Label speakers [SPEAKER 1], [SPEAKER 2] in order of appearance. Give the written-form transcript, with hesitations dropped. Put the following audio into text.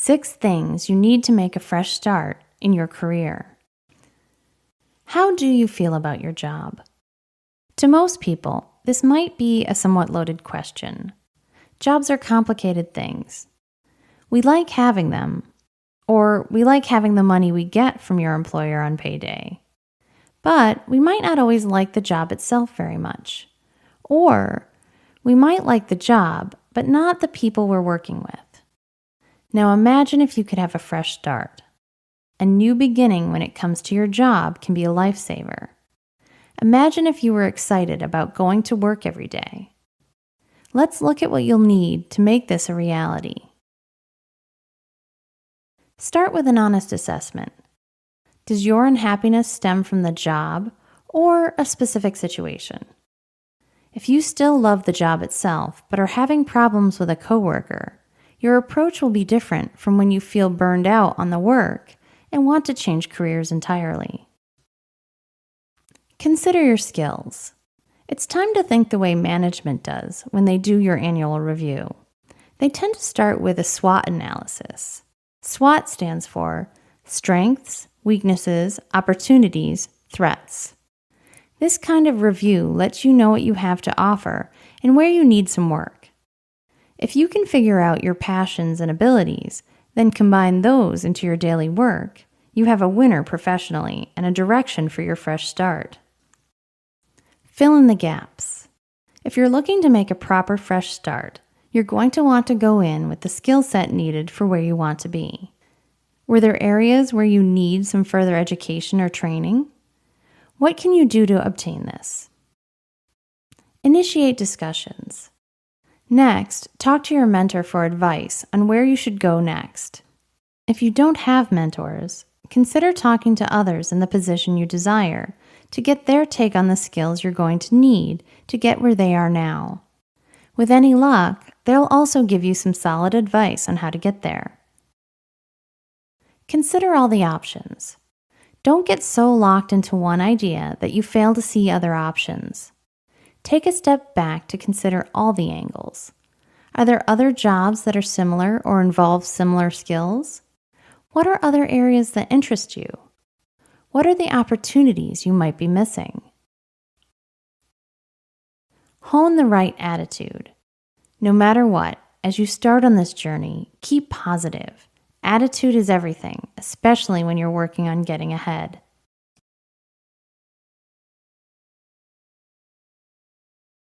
[SPEAKER 1] 6 things you need to make a fresh start in your career. How do you feel about your job? To most people, this might be a somewhat loaded question. Jobs are complicated things. We like having them, or we like having the money we get from your employer on payday. But we might not always like the job itself very much. Or we might like the job, but not the people we're working with. Now imagine if you could have a fresh start. A new beginning when it comes to your job can be a lifesaver. Imagine if you were excited about going to work every day. Let's look at what you'll need to make this a reality. Start with an honest assessment. Does your unhappiness stem from the job or a specific situation? If you still love the job itself but are having problems with a coworker, your approach will be different from when you feel burned out on the work and want to change careers entirely. Consider your skills. It's time to think the way management does when they do your annual review. They tend to start with a SWOT analysis. SWOT stands for strengths, weaknesses, opportunities, threats. This kind of review lets you know what you have to offer and where you need some work. If you can figure out your passions and abilities, then combine those into your daily work, you have a winner professionally and a direction for your fresh start. Fill in the gaps. If you're looking to make a proper fresh start, you're going to want to go in with the skill set needed for where you want to be. Were there areas where you need some further education or training? What can you do to obtain this? Initiate discussions. Next, talk to your mentor for advice on where you should go next. If you don't have mentors, consider talking to others in the position you desire to get their take on the skills you're going to need to get where they are now. With any luck, they'll also give you some solid advice on how to get there. Consider all the options. Don't get so locked into one idea that you fail to see other options. Take a step back to consider all the angles. Are there other jobs that are similar or involve similar skills? What are other areas that interest you? What are the opportunities you might be missing? Hone the right attitude. No matter what, as you start on this journey, keep positive. Attitude is everything, especially when you're working on getting ahead.